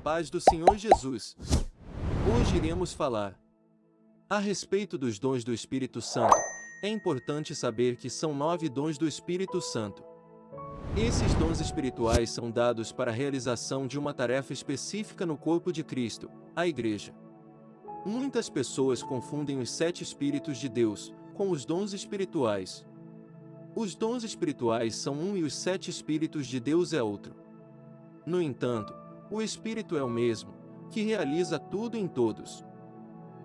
paz do Senhor Jesus. Hoje iremos falar a respeito dos dons do Espírito Santo. É importante saber que são 9 dons do Espírito Santo. Esses dons espirituais são dados para a realização de uma tarefa específica no corpo de Cristo, a Igreja. Muitas pessoas confundem os 7 Espíritos de Deus com os dons espirituais. Os dons espirituais são um e os 7 Espíritos de Deus é outro. No entanto, o Espírito é o mesmo, que realiza tudo em todos.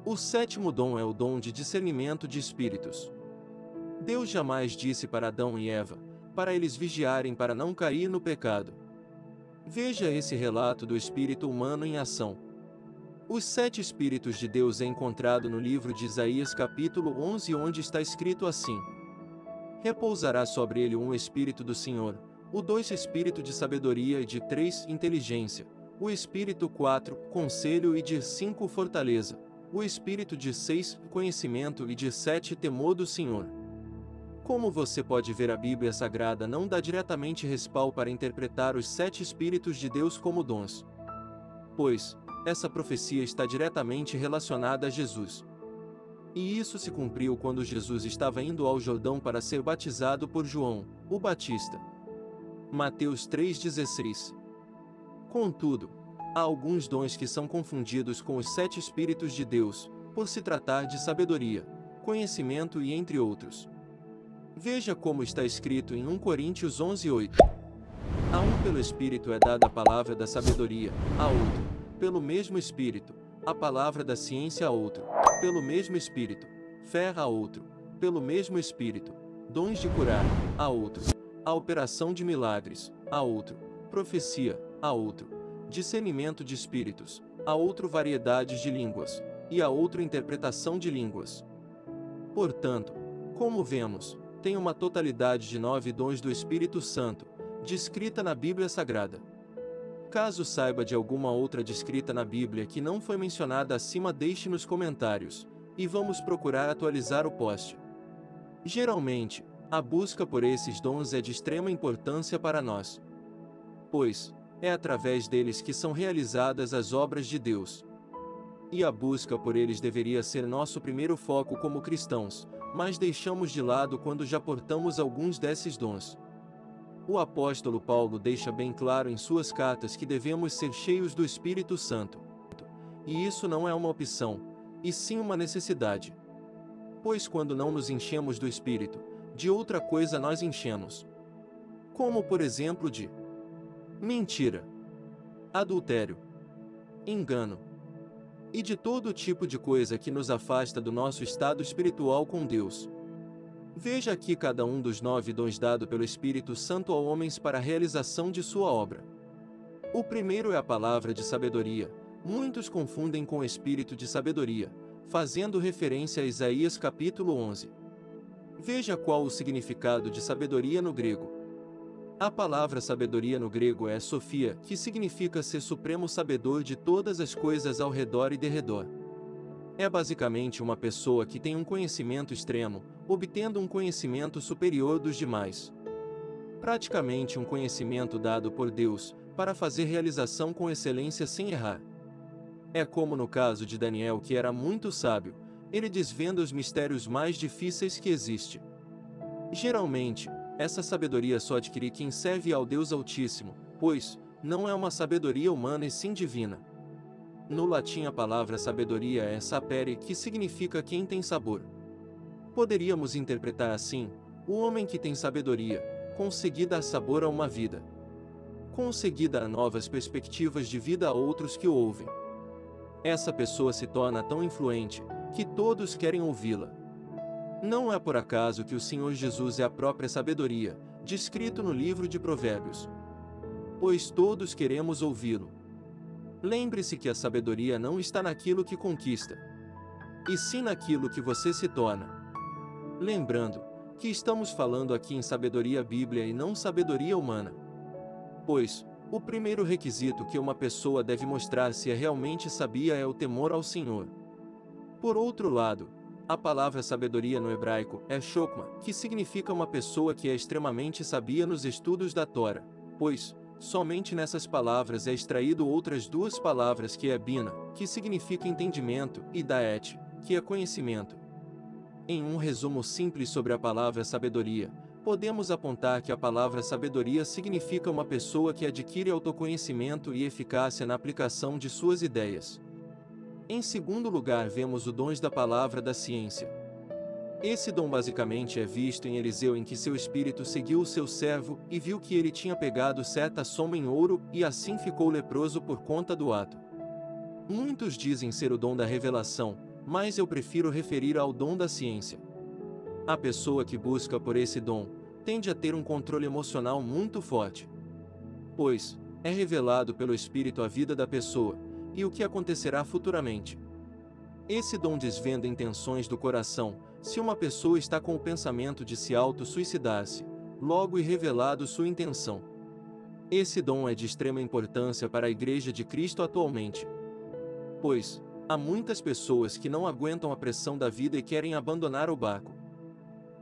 O 7º dom é o dom de discernimento de espíritos. Deus jamais disse para Adão e Eva, para eles vigiarem para não cair no pecado. Veja esse relato do espírito humano em ação. Os 7 Espíritos de Deus é encontrado no livro de Isaías capítulo 11, onde está escrito assim: repousará sobre ele um Espírito do Senhor, o 2 Espírito de sabedoria e de 3 inteligência, o Espírito 4 conselho e de 5 fortaleza, o Espírito de 6 conhecimento e de 7 temor do Senhor. Como você pode ver, a Bíblia Sagrada não dá diretamente respaldo para interpretar os 7 Espíritos de Deus como dons. Pois, essa profecia está diretamente relacionada a Jesus. E isso se cumpriu quando Jesus estava indo ao Jordão para ser batizado por João, o Batista. Mateus 3,16. Contudo, há alguns dons que são confundidos com os 7 Espíritos de Deus, por se tratar de sabedoria, conhecimento e entre outros. Veja como está escrito em 1 Coríntios 11:8. A um pelo Espírito é dada a palavra da sabedoria, a outro, pelo mesmo Espírito, a palavra da ciência a outro, pelo mesmo Espírito, fé a outro, pelo mesmo Espírito, dons de curar, a outro, a operação de milagres, a outro, profecia, a outro, discernimento de espíritos, a outro variedades de línguas, e a outro interpretação de línguas. Portanto, como vemos, tem uma totalidade de 9 dons do Espírito Santo, descrita na Bíblia Sagrada. Caso saiba de alguma outra descrita na Bíblia que não foi mencionada acima, deixe nos comentários, e vamos procurar atualizar o post. Geralmente, a busca por esses dons é de extrema importância para nós, pois é através deles que são realizadas as obras de Deus. E a busca por eles deveria ser nosso primeiro foco como cristãos, mas deixamos de lado quando já portamos alguns desses dons. O apóstolo Paulo deixa bem claro em suas cartas que devemos ser cheios do Espírito Santo. E isso não é uma opção, e sim uma necessidade. Pois quando não nos enchemos do Espírito, de outra coisa nós enchemos. Como por exemplo de mentira, adultério, engano, e de todo tipo de coisa que nos afasta do nosso estado espiritual com Deus. Veja aqui cada um dos 9 dons dado pelo Espírito Santo a homens para a realização de sua obra. O primeiro é a palavra de sabedoria. Muitos confundem com o espírito de sabedoria, fazendo referência a Isaías capítulo 11. Veja qual o significado de sabedoria no grego. A palavra sabedoria no grego é Sofia, que significa ser supremo sabedor de todas as coisas ao redor e derredor. É basicamente uma pessoa que tem um conhecimento extremo, obtendo um conhecimento superior dos demais. Praticamente um conhecimento dado por Deus, para fazer realização com excelência sem errar. É como no caso de Daniel, que era muito sábio, ele desvenda os mistérios mais difíceis que existe. Geralmente, essa sabedoria só adquire quem serve ao Deus Altíssimo, pois não é uma sabedoria humana e sim divina. No latim a palavra sabedoria é sapere, que significa quem tem sabor. Poderíamos interpretar assim: o homem que tem sabedoria, conseguir dar sabor a uma vida. Conseguir dar novas perspectivas de vida a outros que o ouvem. Essa pessoa se torna tão influente, que todos querem ouvi-la. Não é por acaso que o Senhor Jesus é a própria sabedoria, descrito no livro de Provérbios. Pois todos queremos ouvi-lo. Lembre-se que a sabedoria não está naquilo que conquista, e sim naquilo que você se torna. Lembrando que estamos falando aqui em sabedoria bíblica e não sabedoria humana. Pois, o primeiro requisito que uma pessoa deve mostrar se é realmente sabia é o temor ao Senhor. Por outro lado, a palavra sabedoria no hebraico é chokma, que significa uma pessoa que é extremamente sabia nos estudos da Tora, pois Somente nessas palavras é extraído outras duas palavras que é bina, que significa entendimento, e daet, que é conhecimento. Em um resumo simples sobre a palavra sabedoria, podemos apontar que a palavra sabedoria significa uma pessoa que adquire autoconhecimento e eficácia na aplicação de suas ideias. Em segundo lugar, vemos o dom da palavra da ciência. Esse dom basicamente é visto em Eliseu, em que seu espírito seguiu o seu servo e viu que ele tinha pegado certa soma em ouro e assim ficou leproso por conta do ato. Muitos dizem ser o dom da revelação, mas eu prefiro referir ao dom da ciência. A pessoa que busca por esse dom tende a ter um controle emocional muito forte, pois é revelado pelo Espírito a vida da pessoa e o que acontecerá futuramente. Esse dom desvenda intenções do coração. Se uma pessoa está com o pensamento de se auto-suicidar-se, logo é revelado sua intenção. Esse dom é de extrema importância para a Igreja de Cristo atualmente, pois há muitas pessoas que não aguentam a pressão da vida e querem abandonar o barco.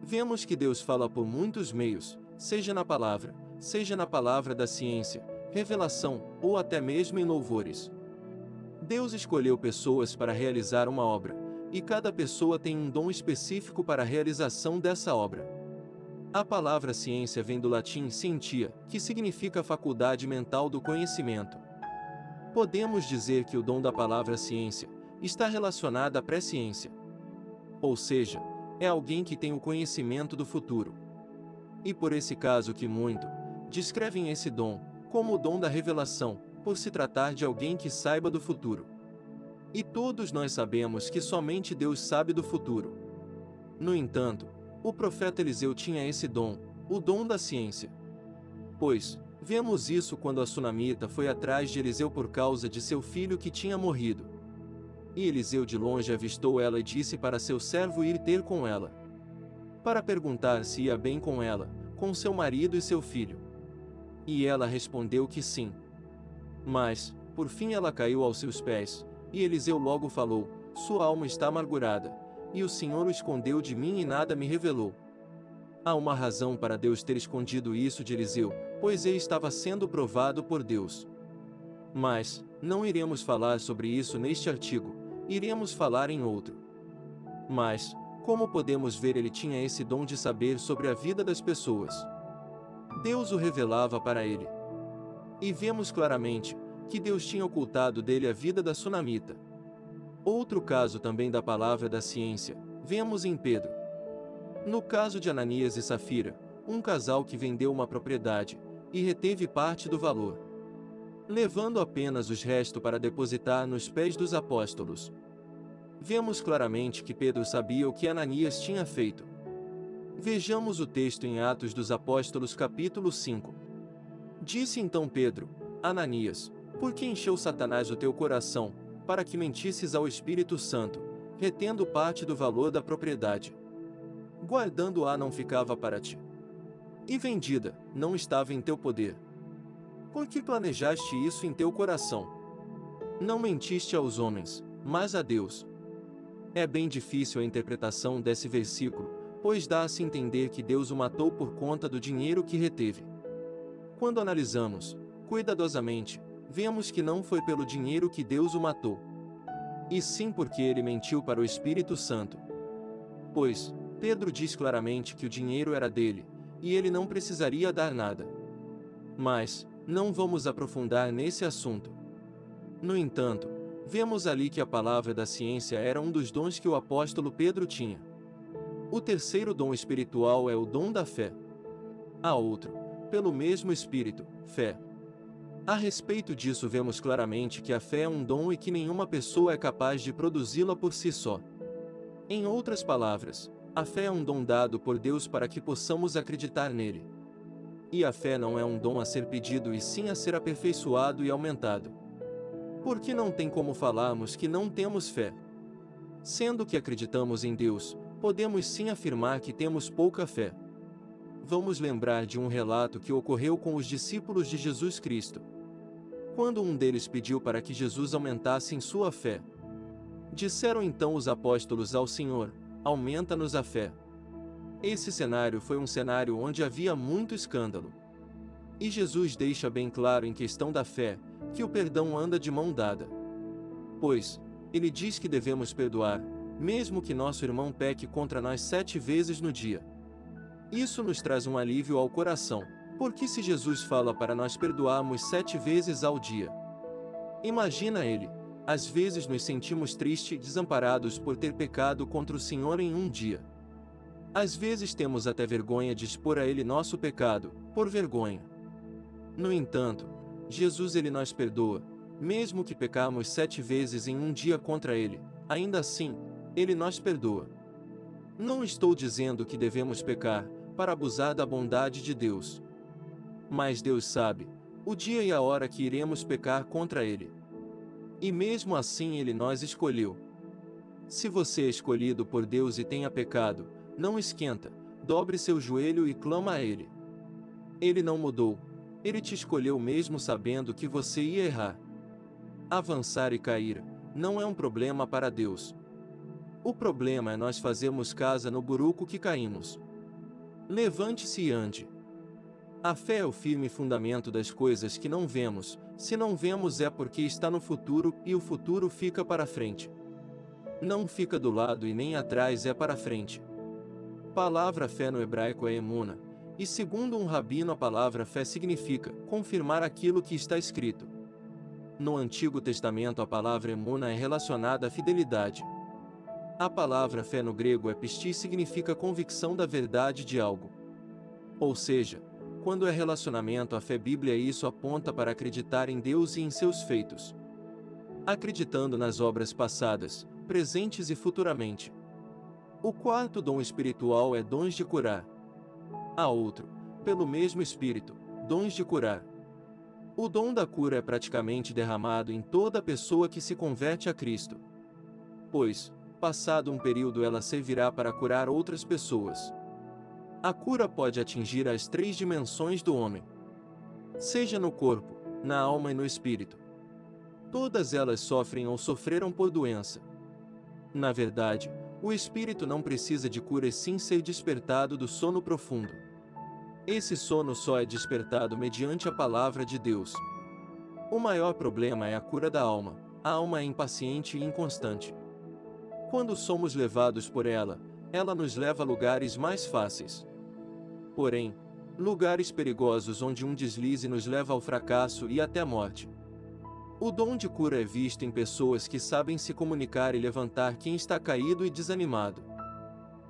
Vemos que Deus fala por muitos meios, seja na palavra da ciência, revelação, ou até mesmo em louvores. Deus escolheu pessoas para realizar uma obra, e cada pessoa tem um dom específico para a realização dessa obra. A palavra ciência vem do latim scientia, que significa faculdade mental do conhecimento. Podemos dizer que o dom da palavra ciência está relacionado à presciência. Ou seja, é alguém que tem o conhecimento do futuro. E por esse caso que muito descrevem esse dom como o dom da revelação, por se tratar de alguém que saiba do futuro. E todos nós sabemos que somente Deus sabe do futuro. No entanto, o profeta Eliseu tinha esse dom, o dom da ciência. Pois, vemos isso quando a sunamita foi atrás de Eliseu por causa de seu filho que tinha morrido. E Eliseu de longe avistou ela e disse para seu servo ir ter com ela, para perguntar se ia bem com ela, com seu marido e seu filho. E ela respondeu que sim. Mas, por fim ela caiu aos seus pés, e Eliseu logo falou: sua alma está amargurada, e o Senhor o escondeu de mim e nada me revelou. Há uma razão para Deus ter escondido isso de Eliseu, pois ele estava sendo provado por Deus. Mas, não iremos falar sobre isso neste artigo, iremos falar em outro. Mas, como podemos ver, ele tinha esse dom de saber sobre a vida das pessoas. Deus o revelava para ele. E vemos claramente que Deus tinha ocultado dele a vida da sunamita. Outro caso também da palavra da ciência, vemos em Pedro. No caso de Ananias e Safira, um casal que vendeu uma propriedade e reteve parte do valor, levando apenas os restos para depositar nos pés dos apóstolos. Vemos claramente que Pedro sabia o que Ananias tinha feito. Vejamos o texto em Atos dos Apóstolos capítulo 5. Disse então Pedro: Ananias, por que encheu Satanás o teu coração, para que mentisses ao Espírito Santo, retendo parte do valor da propriedade? Guardando-a não ficava para ti, e vendida, não estava em teu poder. Por que planejaste isso em teu coração? Não mentiste aos homens, mas a Deus. É bem difícil a interpretação desse versículo, pois dá-se a entender que Deus o matou por conta do dinheiro que reteve. Quando analisamos cuidadosamente, vemos que não foi pelo dinheiro que Deus o matou, e sim porque ele mentiu para o Espírito Santo. Pois, Pedro diz claramente que o dinheiro era dele, e ele não precisaria dar nada. Mas, não vamos aprofundar nesse assunto. No entanto, vemos ali que a palavra da ciência era um dos dons que o apóstolo Pedro tinha. O terceiro dom espiritual é o dom da fé. Há outro, pelo mesmo Espírito, fé. A respeito disso vemos claramente que a fé é um dom e que nenhuma pessoa é capaz de produzi-la por si só. Em outras palavras, a fé é um dom dado por Deus para que possamos acreditar nele. E a fé não é um dom a ser pedido e sim a ser aperfeiçoado e aumentado. Porque não tem como falarmos que não temos fé. Sendo que acreditamos em Deus, podemos sim afirmar que temos pouca fé. Vamos lembrar de um relato que ocorreu com os discípulos de Jesus Cristo. Quando um deles pediu para que Jesus aumentasse em sua fé, disseram então os apóstolos ao Senhor: aumenta-nos a fé. Esse cenário foi um cenário onde havia muito escândalo. E Jesus deixa bem claro em questão da fé, que o perdão anda de mão dada. Pois, ele diz que devemos perdoar, mesmo que nosso irmão peque contra nós 7 vezes no dia. Isso nos traz um alívio ao coração, porque se Jesus fala para nós perdoarmos 7 vezes ao dia, imagina ele, às vezes nos sentimos tristes e desamparados por ter pecado contra o Senhor em um dia. Às vezes temos até vergonha de expor a ele nosso pecado, por vergonha. No entanto, Jesus ele nos perdoa, mesmo que pecarmos 7 vezes em um dia contra ele, ainda assim, ele nos perdoa. Não estou dizendo que devemos pecar, para abusar da bondade de Deus. Mas Deus sabe o dia e a hora que iremos pecar contra ele. E mesmo assim ele nos escolheu. Se você é escolhido por Deus e tenha pecado, não esquenta, dobre seu joelho e clama a ele. Ele não mudou. Ele te escolheu mesmo sabendo que você ia errar. Avançar e cair não é um problema para Deus. O problema é nós fazermos casa no buraco que caímos. Levante-se e ande. A fé é o firme fundamento das coisas que não vemos. Se não vemos é porque está no futuro, e o futuro fica para frente. Não fica do lado e nem atrás, é para frente. Palavra fé no hebraico é emuna, e segundo um rabino a palavra fé significa confirmar aquilo que está escrito. No Antigo Testamento a palavra emuna é relacionada à fidelidade. A palavra fé no grego é pistis, significa convicção da verdade de algo. Ou seja, quando é relacionamento à fé bíblia, isso aponta para acreditar em Deus e em seus feitos. Acreditando nas obras passadas, presentes e futuramente. O quarto dom espiritual é dons de curar. Há outro, pelo mesmo Espírito, dons de curar. O dom da cura é praticamente derramado em toda pessoa que se converte a Cristo. Pois, passado um período, ela servirá para curar outras pessoas. A cura pode atingir as 3 dimensões do homem, seja no corpo, na alma e no espírito. Todas elas sofrem ou sofreram por doença. Na verdade, o espírito não precisa de cura e sim ser despertado do sono profundo. Esse sono só é despertado mediante a palavra de Deus. O maior problema é a cura da alma. A alma é impaciente e inconstante. Quando somos levados por ela, ela nos leva a lugares mais fáceis. Porém, lugares perigosos onde um deslize nos leva ao fracasso e até a morte. O dom de cura é visto em pessoas que sabem se comunicar e levantar quem está caído e desanimado.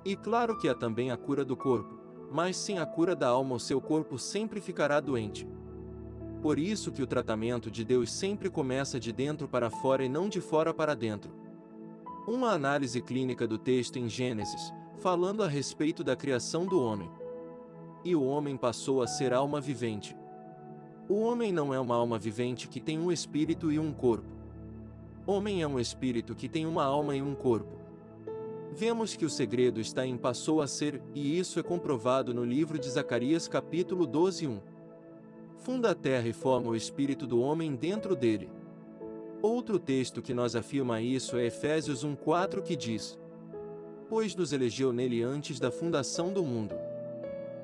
E claro que há também a cura do corpo, mas sem a cura da alma o seu corpo sempre ficará doente. Por isso que o tratamento de Deus sempre começa de dentro para fora e não de fora para dentro. Uma análise clínica do texto em Gênesis, falando a respeito da criação do homem. E o homem passou a ser alma vivente. O homem não é uma alma vivente que tem um espírito e um corpo. Homem é um espírito que tem uma alma e um corpo. Vemos que o segredo está em passou a ser, e isso é comprovado no livro de Zacarias capítulo 12:1. Funda a terra e forma o espírito do homem dentro dele. Outro texto que nos afirma isso é Efésios 1:4, que diz: Pois nos elegeu nele antes da fundação do mundo.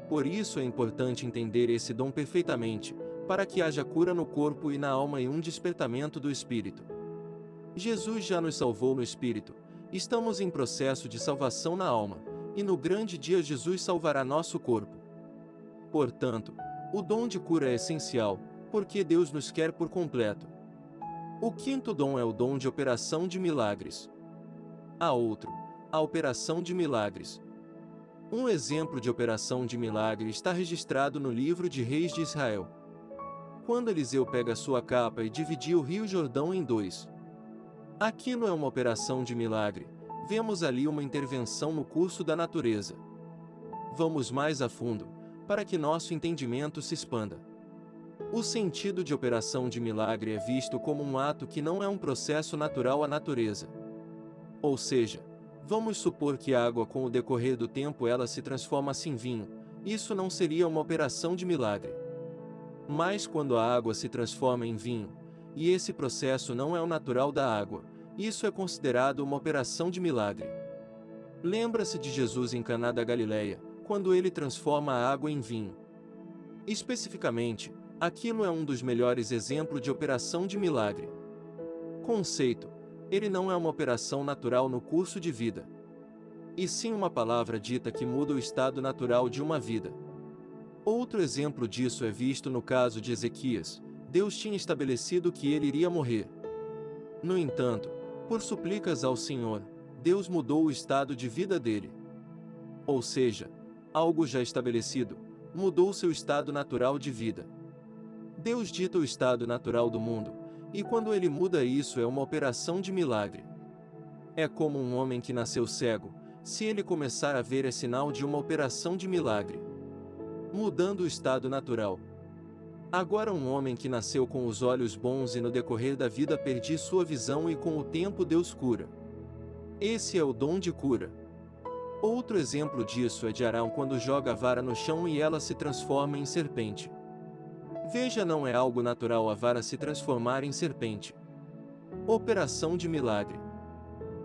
Por isso é importante entender esse dom perfeitamente, para que haja cura no corpo e na alma e um despertamento do espírito. Jesus já nos salvou no espírito, estamos em processo de salvação na alma, e no grande dia Jesus salvará nosso corpo. Portanto, o dom de cura é essencial, porque Deus nos quer por completo. O quinto dom é o dom de operação de milagres. Há outro, a operação de milagres. Um exemplo de operação de milagre está registrado no livro de Reis de Israel. Quando Eliseu pega sua capa e dividia o rio Jordão em 2. Aquilo é uma operação de milagre, vemos ali uma intervenção no curso da natureza. Vamos mais a fundo, para que nosso entendimento se expanda. O sentido de operação de milagre é visto como um ato que não é um processo natural à natureza. Ou seja, vamos supor que a água com o decorrer do tempo ela se transforma-se em vinho, isso não seria uma operação de milagre. Mas quando a água se transforma em vinho, e esse processo não é o natural da água, isso é considerado uma operação de milagre. Lembra-se de Jesus em Caná da Galileia, quando ele transforma a água em vinho. Especificamente, aquilo é um dos melhores exemplos de operação de milagre. Conceito: ele não é uma operação natural no curso de vida, e sim uma palavra dita que muda o estado natural de uma vida. Outro exemplo disso é visto no caso de Ezequias. Deus tinha estabelecido que ele iria morrer. No entanto, por súplicas ao Senhor, Deus mudou o estado de vida dele. Ou seja, algo já estabelecido, mudou seu estado natural de vida. Deus dita o estado natural do mundo, e quando ele muda isso é uma operação de milagre. É como um homem que nasceu cego, se ele começar a ver é sinal de uma operação de milagre, mudando o estado natural. Agora um homem que nasceu com os olhos bons e no decorrer da vida perdi sua visão e com o tempo Deus cura. Esse é o dom de cura. Outro exemplo disso é de Arão quando joga a vara no chão e ela se transforma em serpente. Veja, não é algo natural a vara se transformar em serpente. Operação de milagre.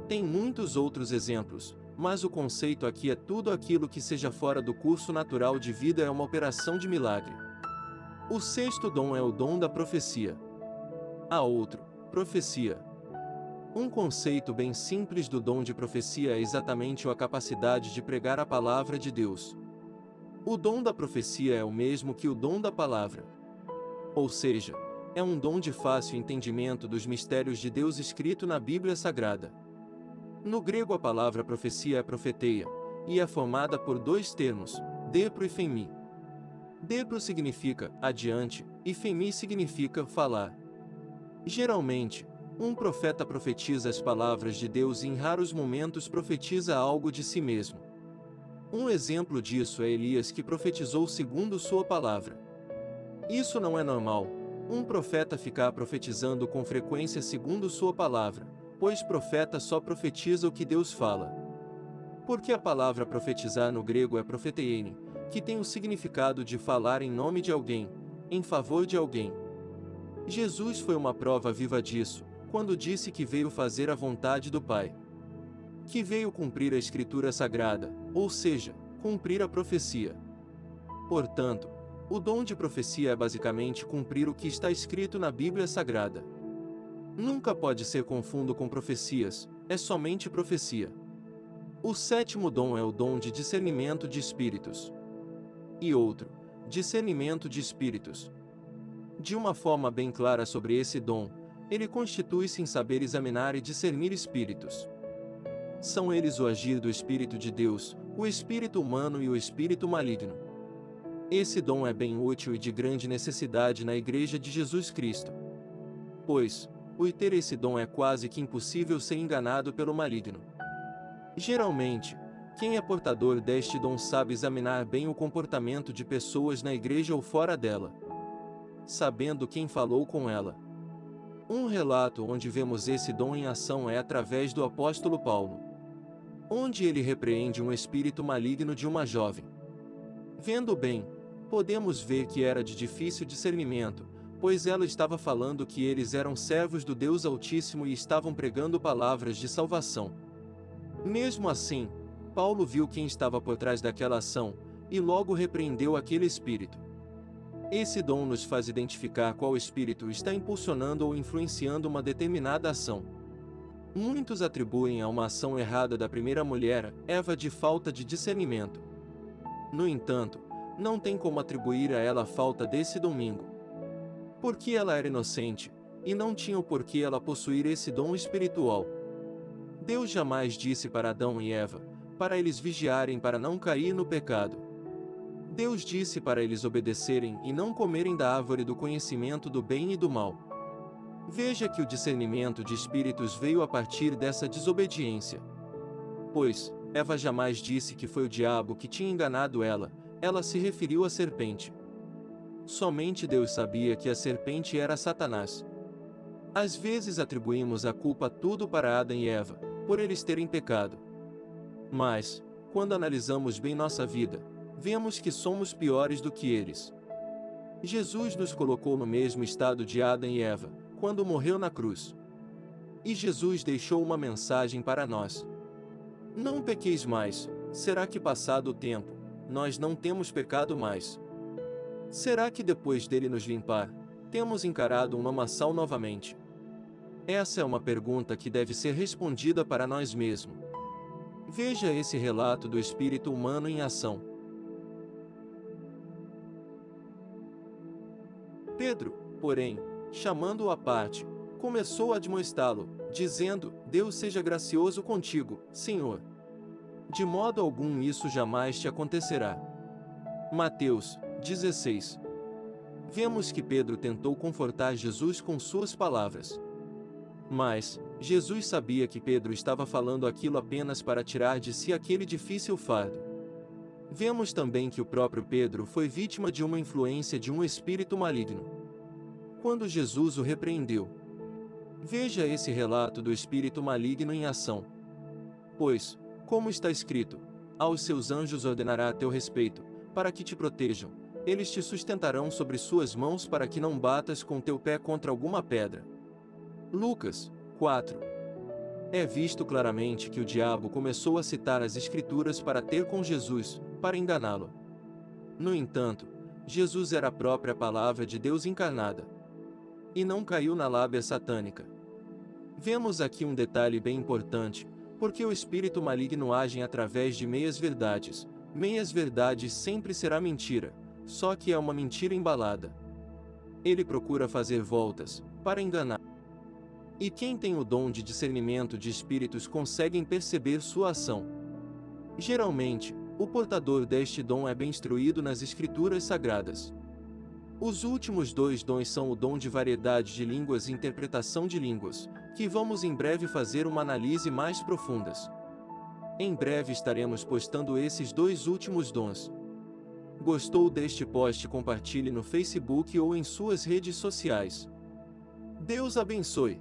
Tem muitos outros exemplos, mas o conceito aqui é tudo aquilo que seja fora do curso natural de vida é uma operação de milagre. O sexto dom é o dom da profecia. Há outro, profecia. Um conceito bem simples do dom de profecia é exatamente a capacidade de pregar a palavra de Deus. O dom da profecia é o mesmo que o dom da palavra. Ou seja, é um dom de fácil entendimento dos mistérios de Deus escrito na Bíblia Sagrada. No grego a palavra profecia é profeteia, e é formada por dois termos, depro e phemi. Depro significa adiante, e phemi significa falar. Geralmente, um profeta profetiza as palavras de Deus e em raros momentos profetiza algo de si mesmo. Um exemplo disso é Elias, que profetizou segundo sua palavra. Isso não é normal, um profeta ficar profetizando com frequência segundo sua palavra, pois profeta só profetiza o que Deus fala. Porque a palavra profetizar no grego é profeteine, que tem o significado de falar em nome de alguém, em favor de alguém. Jesus foi uma prova viva disso, quando disse que veio fazer a vontade do Pai. Que veio cumprir a Escritura Sagrada, ou seja, cumprir a profecia. Portanto, o dom de profecia é basicamente cumprir o que está escrito na Bíblia Sagrada. Nunca pode ser confundo com profecias, é somente profecia. O sétimo dom é o dom de discernimento de espíritos. E outro, discernimento de espíritos. De uma forma bem clara sobre esse dom, ele constitui-se em saber examinar e discernir espíritos. São eles o agir do Espírito de Deus, o espírito humano e o espírito maligno. Esse dom é bem útil e de grande necessidade na Igreja de Jesus Cristo. Pois, por ter esse dom é quase que impossível ser enganado pelo maligno. Geralmente, quem é portador deste dom sabe examinar bem o comportamento de pessoas na igreja ou fora dela, sabendo quem falou com ela. Um relato onde vemos esse dom em ação é através do apóstolo Paulo, onde ele repreende um espírito maligno de uma jovem. Vendo bem, podemos ver que era de difícil discernimento, pois ela estava falando que eles eram servos do Deus Altíssimo e estavam pregando palavras de salvação. Mesmo assim, Paulo viu quem estava por trás daquela ação, e logo repreendeu aquele espírito. Esse dom nos faz identificar qual espírito está impulsionando ou influenciando uma determinada ação. Muitos atribuem a uma ação errada da primeira mulher, Eva, de falta de discernimento. No entanto, não tem como atribuir a ela a falta desse domingo. Porque ela era inocente, e não tinha o porquê ela possuir esse dom espiritual. Deus jamais disse para Adão e Eva, para eles vigiarem para não cair no pecado. Deus disse para eles obedecerem e não comerem da árvore do conhecimento do bem e do mal. Veja que o discernimento de espíritos veio a partir dessa desobediência. Pois, Eva jamais disse que foi o diabo que tinha enganado ela, ela se referiu à serpente. Somente Deus sabia que a serpente era Satanás. Às vezes atribuímos a culpa tudo para Adão e Eva, por eles terem pecado. Mas, quando analisamos bem nossa vida, vemos que somos piores do que eles. Jesus nos colocou no mesmo estado de Adão e Eva, quando morreu na cruz. E Jesus deixou uma mensagem para nós. Não pequeis mais. Será que passado o tempo, nós não temos pecado mais? Será que depois dele nos limpar, temos encarado um lamaçal novamente? Essa é uma pergunta que deve ser respondida para nós mesmos. Veja esse relato do espírito humano em ação. Pedro, porém, chamando-o à parte, começou a admoestá-lo, dizendo: Deus seja gracioso contigo, Senhor. De modo algum isso jamais te acontecerá. Mateus 16. Vemos que Pedro tentou confortar Jesus com suas palavras. Mas, Jesus sabia que Pedro estava falando aquilo apenas para tirar de si aquele difícil fardo. Vemos também que o próprio Pedro foi vítima de uma influência de um espírito maligno. Quando Jesus o repreendeu. Veja esse relato do espírito maligno em ação. Pois, como está escrito, aos seus anjos ordenará a teu respeito, para que te protejam, eles te sustentarão sobre suas mãos para que não batas com teu pé contra alguma pedra. Lucas 4. É visto claramente que o diabo começou a citar as Escrituras para ter com Jesus, para enganá-lo. No entanto, Jesus era a própria palavra de Deus encarnada. E não caiu na lábia satânica. Vemos aqui um detalhe bem importante, porque o espírito maligno age através de meias-verdades. Meias-verdades sempre será mentira, só que é uma mentira embalada. Ele procura fazer voltas, para enganar. E quem tem o dom de discernimento de espíritos conseguem perceber sua ação. Geralmente, o portador deste dom é bem instruído nas Escrituras Sagradas. Os últimos dois dons são o dom de variedade de línguas e interpretação de línguas, que vamos em breve fazer uma análise mais profundas. Em breve estaremos postando esses dois últimos dons. Gostou deste post? Compartilhe no Facebook ou em suas redes sociais. Deus abençoe.